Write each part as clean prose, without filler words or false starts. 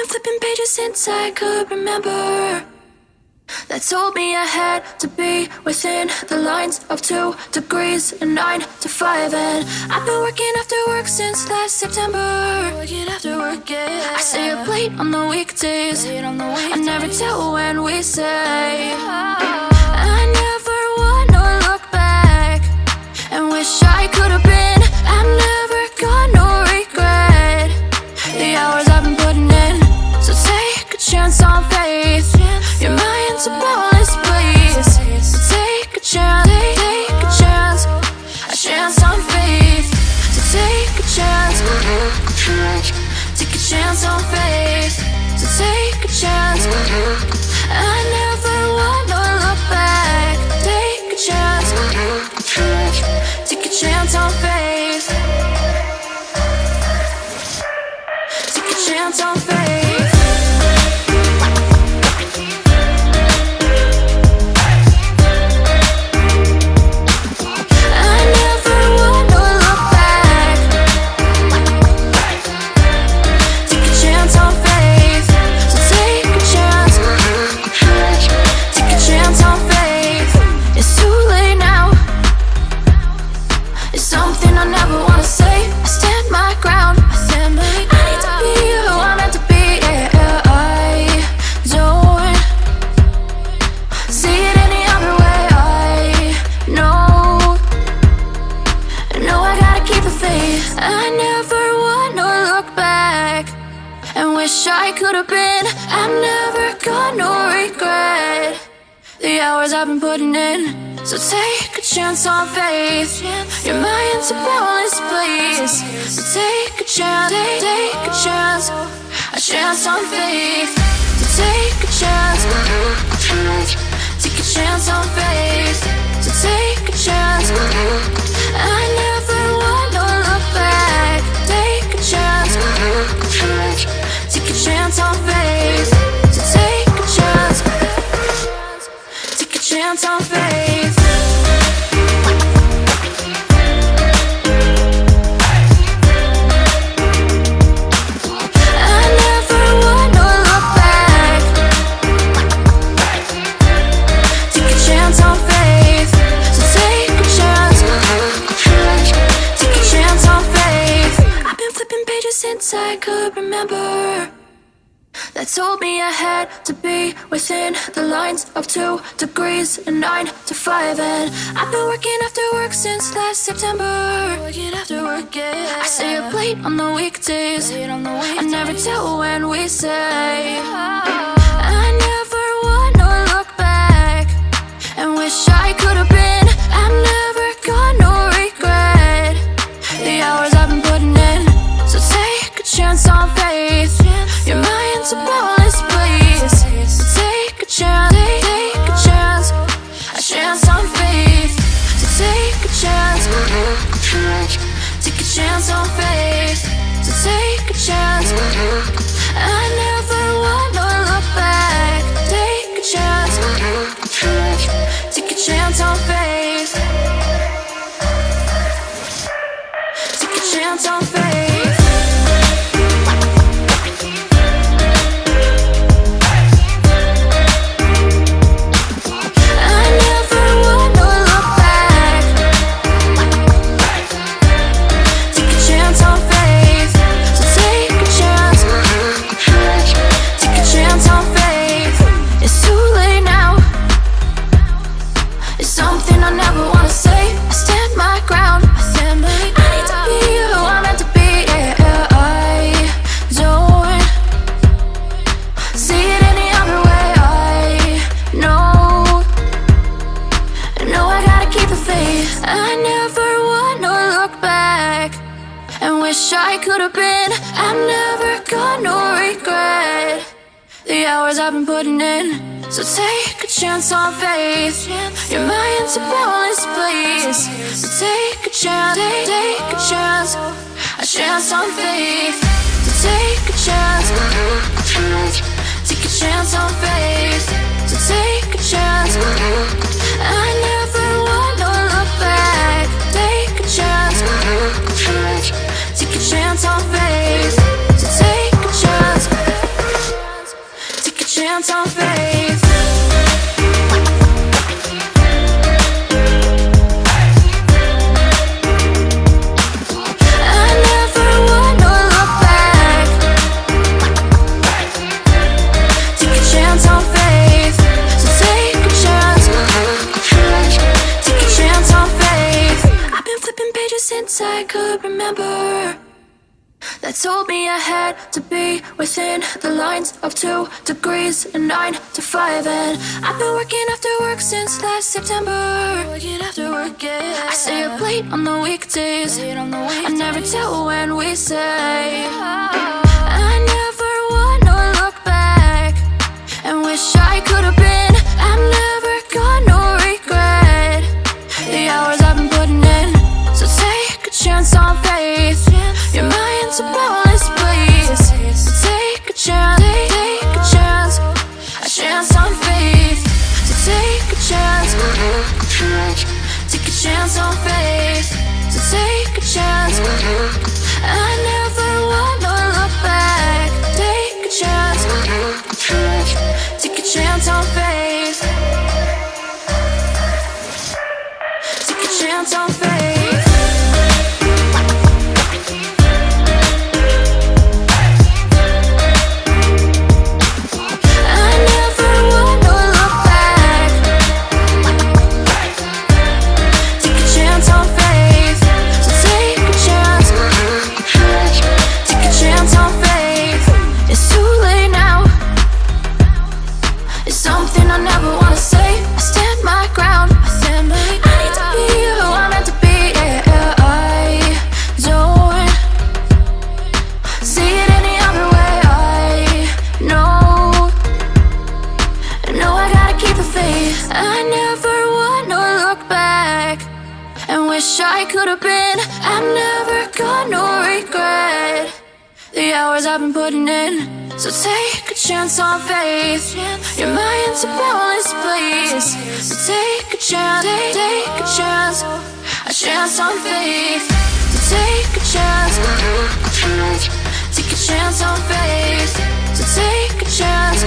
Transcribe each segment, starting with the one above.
flipping pages since I could remember. That told me I had to be within the lines of 2 degrees and 9 to 5. And I've been working after work since last September. Working after work, yeah. I stay up late on the weekdays. I never tell when we say. I never wanna look back and wish I could have been. I'm never gonna regret the hours I've been putting in. So take a chance on faith. Your mind's a bonus, please. So take a chance, take a chance, a chance on faith. So take a chance, take a chance on faith. So take a chance. I never wanna look back. Take a chance, take a chance on faith. Take a chance on faith. I never wanna look back and wish I could have been. I'm never gonna regret the hours I've been putting in. So take a chance on faith. Your mind's a bonus, please. So take a chance, take a chance on faith. So take a chance, take a chance on faith. So take a chance. I never wanna look back. Take a chance, take a chance on faith. So take a chance, take a chance on faith. I never wanna look back. Take a chance on faith. So take a chance, take a chance on faith. I've been flipping pages since I could remember. That told me I had to be within the lines of 2 degrees and 9 to 5. And I've been working after work since last September. Working after work, yeah. I stay up late on the weekdays. I never tell when we say. I never wanna look back and wish I could have been. I'm never gonna regret the hours I've been putting in. So take a chance on faith. Your mind's a bonus, please. So take a chance, take a chance on faith. So take a chance, take a chance on faith. So take a chance. I never wanna look back. Take a chance, take a chance on faith. Take a chance on faith. I never wanna look back and wish I could have been. I'm never gonna regret the hours I've been putting in. So take a chance on faith. Your mind's a bonus, please. So take a chance, take a chance on faith. So take a chance, take a chance on faith. So take a chance. I never wanna look back. Take a chance, take a chance on faith. So take a chance. chance on faith. I never wanna look back. Take a chance on faith. So take a chance. Take a chance on faith. I've been flipping pages since I could remember. That told me I had to be within the lines of 2 degrees and 9 to 5. And I've been working after work since last September. Working after work, yeah. I stay up late on the weekdays. I never tell when we say. I never wanna look back and wish I could have been. I've never got no regret. The hours I've been putting in. So take a chance on faith. Your mind's a boundless place. So take a chance, take a chance. A chance on faith. So take a chance. Take a chance on faith. So take a chance. I never wanna look back. Take a chance. Take a chance on faith. Take a chance on faith. I never wanna look back and wish I could have been. I've never got no regret. The hours I've been putting in. So take a chance on faith. Your mind's a boundless place. So take a chance, take a chance. A chance on faith. So take a chance. Take a chance on faith. So take a chance.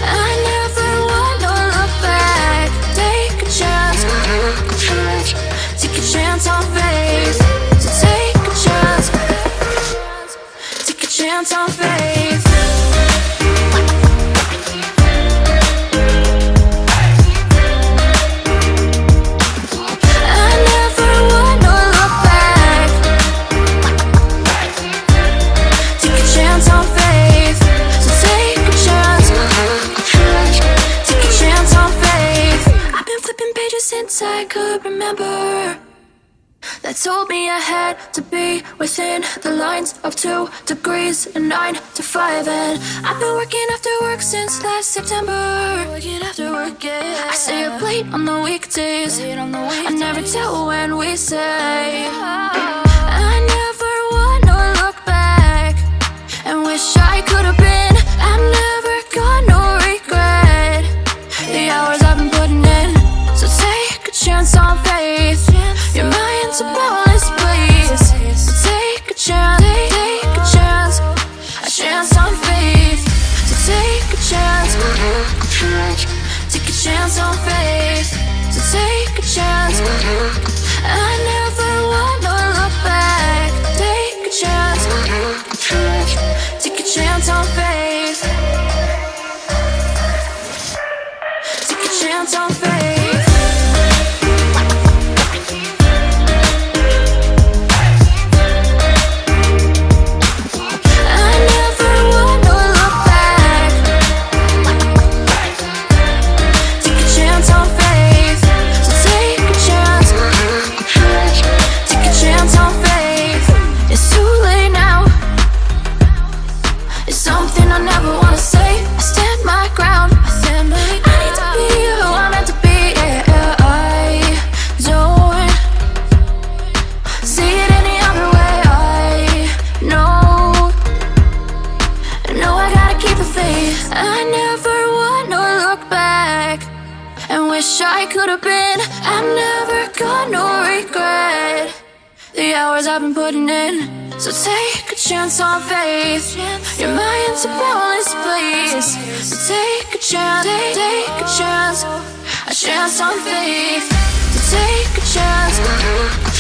I never wanna look back. Take a chance. Take a chance on faith. So take a chance. Take a chance on faith. I never wanna look back. Take a chance on faith. So take a chance. Take a chance on faith. I've been flipping pages since I could remember. That told me I had to be within the lines of 2 degrees and 9 to 5. And I've been working after work since last September. Working after work, yeah. I stay up late on the weekdays. I never tell when we say. I never wanna look back and wish I could have been. I've never got no regret. The hours I've been putting in. So take a chance on faith. Your mind's a boundless place. So take a chance, take a chance. A chance on faith. So take a chance. Take a chance on faith. So take a chance. I never wanna look back. Take a chance. Take a chance on faith. Take a chance on faith. I never wanna look back and wish I could have been. I've never got no regret. The hours I've been putting in. So take a chance on faith. Your mind's a boundless place. ways. So take a chance, take a chance on faith. So take a chance.